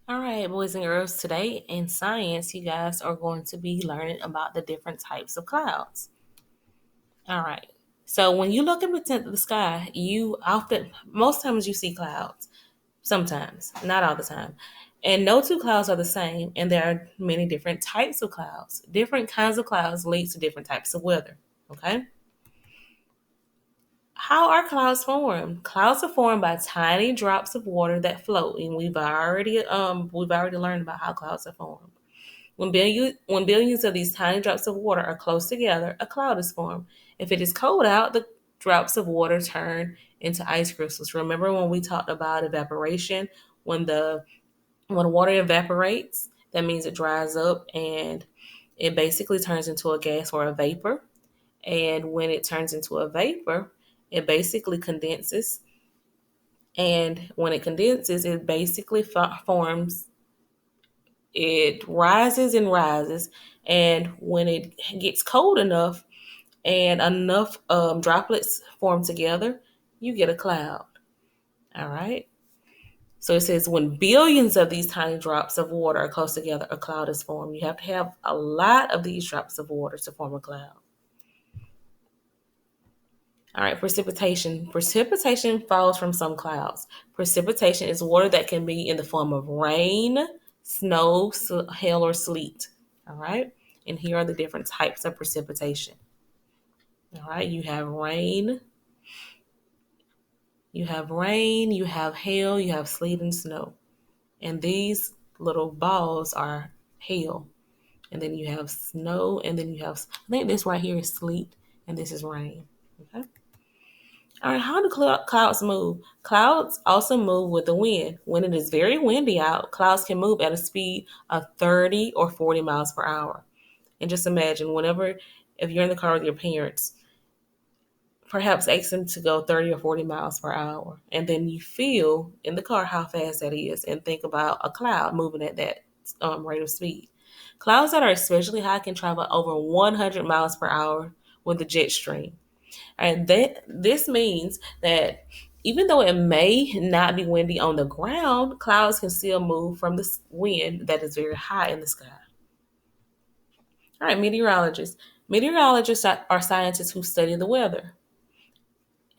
All right, boys and girls, today in science, you guys are going to be learning about the different types of clouds. All right. So when you look up into the sky, most times you see clouds. Sometimes, not all the time. And no two clouds are the same, and there are many different types of clouds. Different kinds of clouds lead to different types of weather. Okay. How are clouds formed? Clouds are formed by tiny drops of water that float, and we've already learned about how clouds are formed. When billions of these tiny drops of water are close together, a cloud is formed. If it is cold out, the drops of water turn into ice crystals. Remember when we talked about evaporation? When the when water evaporates, that means it dries up and it basically turns into a gas or a vapor. And when it turns into a vapor, it basically condenses. And when it condenses, it basically forms, it rises and rises. And when it gets cold enough and enough droplets form together, you get a cloud. All right. So it says when billions of these tiny drops of water are close together, a cloud is formed. You have to have a lot of these drops of water to form a cloud. All right, precipitation. Precipitation falls from some clouds. Precipitation is water that can be in the form of rain, snow, hail, or sleet. All right, and here are the different types of precipitation. All right, you have hail, you have sleet and snow. And these little balls are hail. And then you have snow, and then you have, I think this right here is sleet, and this is rain. Okay. All right, how do clouds move? Clouds also move with the wind. When it is very windy out, clouds can move at a speed of 30 or 40 miles per hour. And just imagine, if you're in the car with your parents, perhaps ask them to go 30 or 40 miles per hour. And then you feel in the car how fast that is, and think about a cloud moving at that rate of speed. Clouds that are especially high can travel over 100 miles per hour with the jet stream. And this means that even though it may not be windy on the ground, clouds can still move from the wind that is very high in the sky. All right, meteorologists. Meteorologists are scientists who study the weather.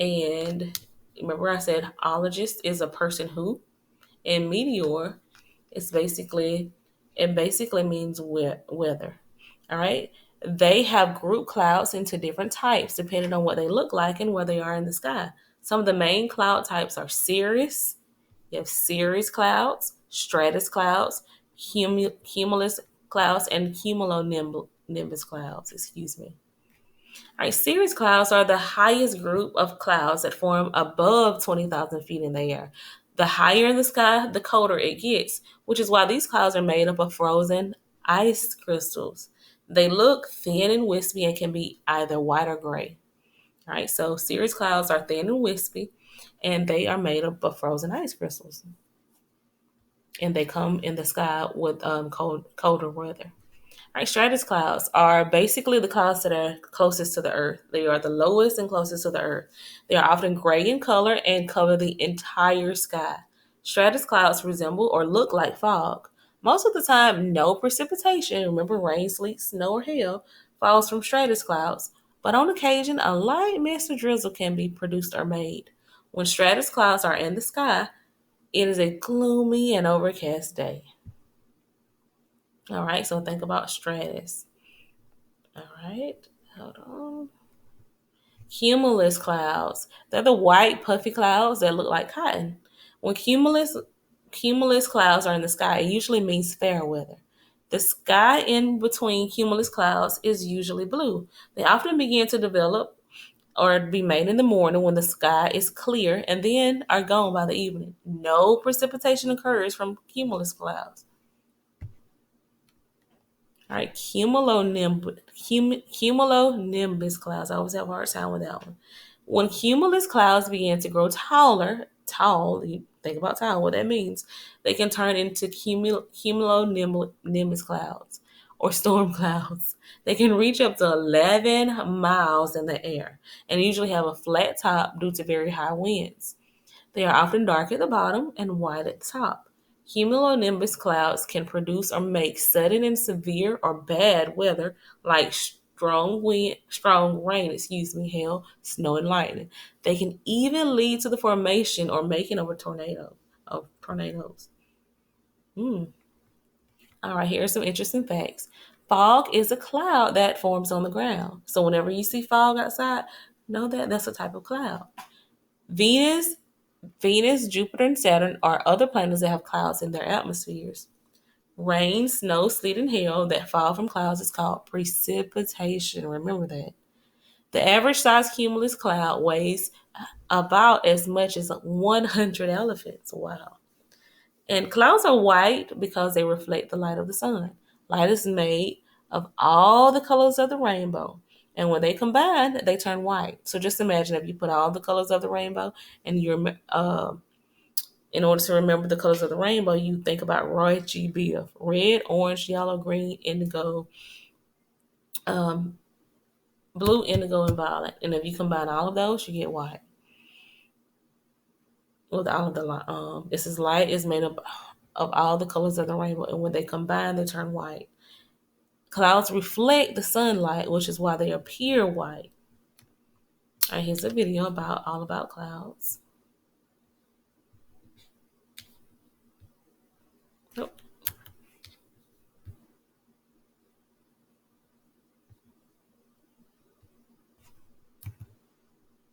And remember, I said ologist is a person who, and meteor is basically means weather. All right. They have grouped clouds into different types depending on what they look like and where they are in the sky. Some of the main cloud types are cirrus. You have cirrus clouds, stratus clouds, cumulus clouds, and cumulonimbus clouds. Excuse me. All right, cirrus clouds are the highest group of clouds that form above 20,000 feet in the air. The higher in the sky, the colder it gets, which is why these clouds are made up of frozen ice crystals. They look thin and wispy and can be either white or gray. All right, so cirrus clouds are thin and wispy, and they are made up of frozen ice crystals. And they come in the sky with colder weather. All right, stratus clouds are basically the clouds that are closest to the Earth. They are the lowest and closest to the Earth. They are often gray in color and cover the entire sky. Stratus clouds resemble or look like fog. Most of the time, no precipitation, remember rain, sleet, snow, or hail, falls from stratus clouds, but on occasion, a light mist or drizzle can be produced or made. When stratus clouds are in the sky, it is a gloomy and overcast day. All right, so think about stratus. All right, hold on. Cumulus clouds. They're the white puffy clouds that look like cotton. When cumulus clouds are in the sky, it usually means fair weather. The sky in between cumulus clouds is usually blue. They often begin to develop or be made in the morning when the sky is clear and then are gone by the evening. No precipitation occurs from cumulus clouds. All right, cumulonimbus clouds. I always have a hard time with that one. When cumulus clouds begin to grow tall, you think about tall, what that means, they can turn into cumulonimbus clouds or storm clouds. They can reach up to 11 miles in the air and usually have a flat top due to very high winds. They are often dark at the bottom and white at the top. Cumulonimbus clouds can produce or make sudden and severe or bad weather like strong wind, strong rain, hail, snow, and lightning. They can even lead to the formation or making of tornadoes. Hmm. All right, here are some interesting facts. Fog is a cloud that forms on the ground. So whenever you see fog outside, know that that's a type of cloud. Venus, Jupiter, and Saturn are other planets that have clouds in their atmospheres. Rain, snow, sleet, and hail that fall from clouds is called precipitation. Remember that. The average size cumulus cloud weighs about as much as 100 elephants. Wow. And clouds are white because they reflect the light of the sun. Light is made of all the colors of the rainbow. And when they combine, they turn white. So just imagine if you put all the colors of the rainbow and you're in order to remember the colors of the rainbow, you think about Roy G. Biv: red, orange, yellow, green, indigo, um, blue, indigo, and violet. And if you combine all of those, you get white. With all of the this is light is made up of all the colors of the rainbow, and when they combine, they turn white. Clouds reflect the sunlight, which is why they appear white. All right, here's a video all about clouds. Oh.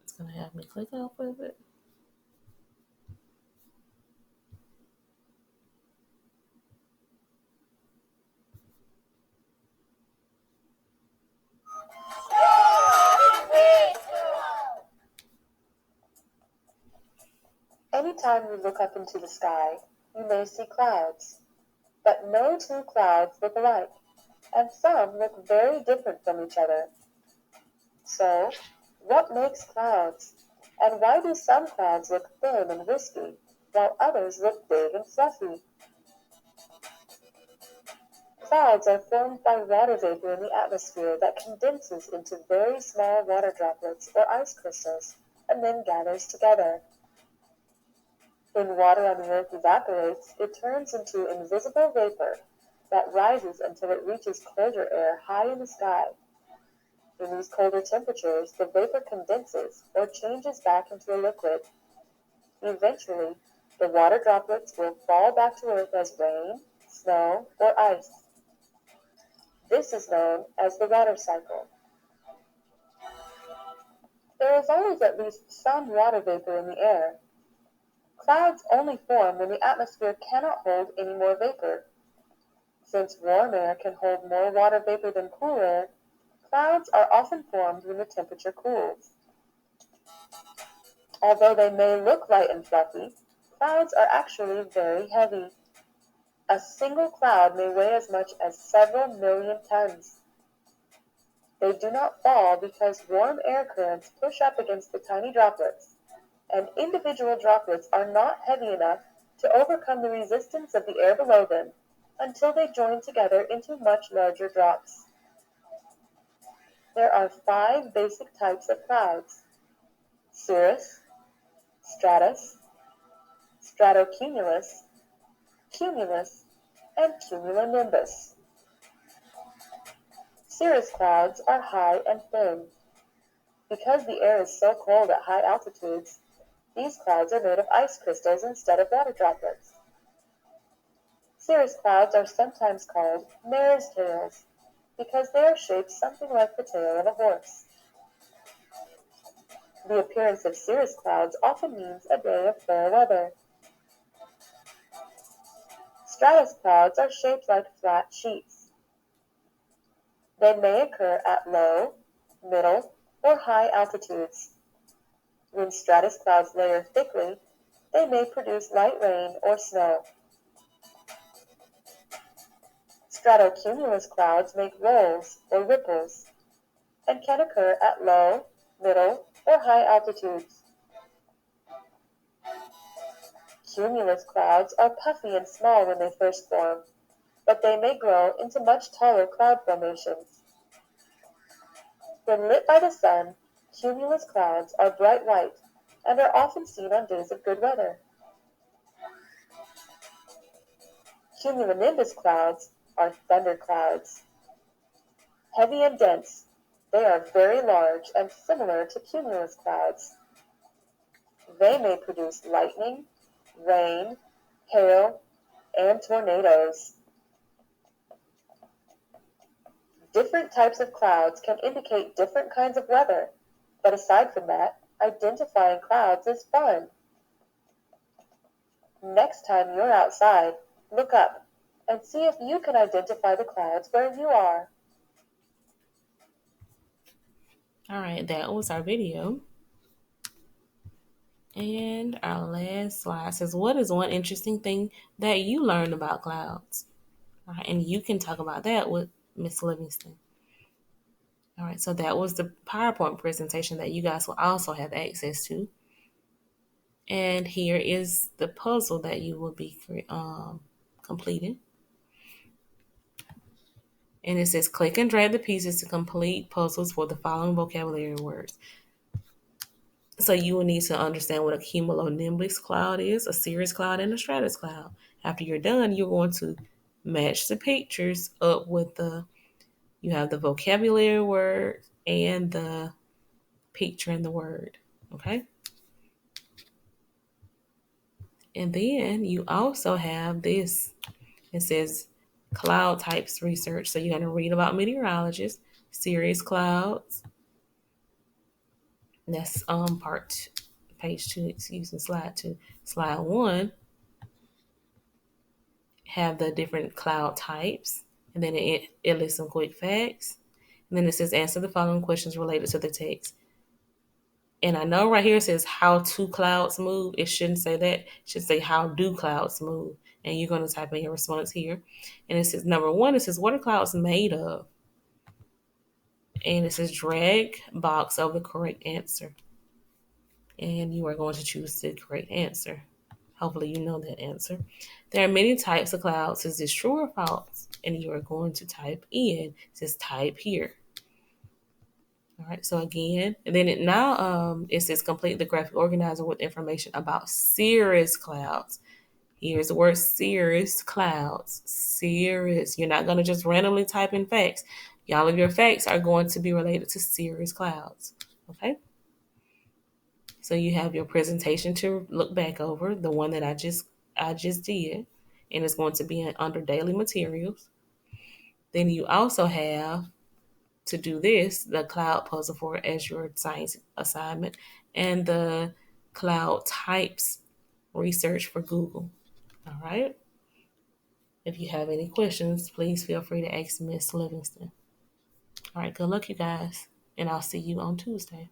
It's gonna have me click off of it. Anytime you look up into the sky, you may see clouds. But no two clouds look alike, and some look very different from each other. So, what makes clouds? And why do some clouds look thin and wispy, while others look big and fluffy? Clouds are formed by water vapor in the atmosphere that condenses into very small water droplets or ice crystals, and then gathers together. When water on the earth evaporates, it turns into invisible vapor that rises until it reaches colder air high in the sky. In these colder temperatures, the vapor condenses or changes back into a liquid. Eventually, the water droplets will fall back to earth as rain, snow, or ice. This is known as the water cycle. There is always at least some water vapor in the air. Clouds only form when the atmosphere cannot hold any more vapor. Since warm air can hold more water vapor than cool air, clouds are often formed when the temperature cools. Although they may look light and fluffy, clouds are actually very heavy. A single cloud may weigh as much as several million tons. They do not fall because warm air currents push up against the tiny droplets, and individual droplets are not heavy enough to overcome the resistance of the air below them until they join together into much larger drops. There are 5 basic types of clouds: cirrus, stratus, stratocumulus, cumulus, and cumulonimbus. Cirrus clouds are high and thin. Because the air is so cold at high altitudes, these clouds are made of ice crystals instead of water droplets. Cirrus clouds are sometimes called mare's tails because they are shaped something like the tail of a horse. The appearance of cirrus clouds often means a day of fair weather. Stratus clouds are shaped like flat sheets. They may occur at low, middle, or high altitudes. When stratus clouds layer thickly, they may produce light rain or snow. Stratocumulus clouds make rolls or ripples and can occur at low, middle, or high altitudes. Cumulus clouds are puffy and small when they first form, but they may grow into much taller cloud formations. When lit by the sun, cumulus clouds are bright white and are often seen on days of good weather. Cumulonimbus clouds are thunderclouds. Heavy and dense, they are very large and similar to cumulus clouds. They may produce lightning, rain, hail, and tornadoes. Different types of clouds can indicate different kinds of weather, but aside from that, identifying clouds is fun. Next time you're outside, look up and see if you can identify the clouds where you are. All right, that was our video. And our last slide says, what is one interesting thing that you learned about clouds? All right, and you can talk about that with Miss Livingston. All right, so that was the PowerPoint presentation that you guys will also have access to. And here is the puzzle that you will be completing. And it says, click and drag the pieces to complete puzzles for the following vocabulary words. So you will need to understand what a cumulonimbus cloud is, a cirrus cloud, and a stratus cloud. After you're done, you're going to match the pictures up with you have the vocabulary word and the picture in the word, okay? And then you also have this. It says cloud types research. So you're going to read about meteorologists, cirrus clouds. And that's page 2, slide 2. Slide 1 have the different cloud types, and then it lists some quick facts. And then it says answer the following questions related to the text. And I know right here it says how do clouds move. It shouldn't say that. It should say how do clouds move. And you're going to type in your response here. And it says number 1, it says what are clouds made of? And it says drag box of the correct answer. And you are going to choose the correct answer. Hopefully you know that answer. There are many types of clouds. Is this true or false? And you are going to type in. It says type here. All right, so again, and then it says complete the graphic organizer with information about cirrus clouds. Here's the word cirrus clouds. Cirrus. You're not going to just randomly type in facts. All of your facts are going to be related to cirrus clouds. Okay? So you have your presentation to look back over, the one that I just did, and it's going to be under daily materials. Then you also have to do the cloud puzzle for as your science assignment, and the cloud types research for Google. All right. If you have any questions, please feel free to ask Miss Livingston. All right, good luck, you guys, and I'll see you on Tuesday.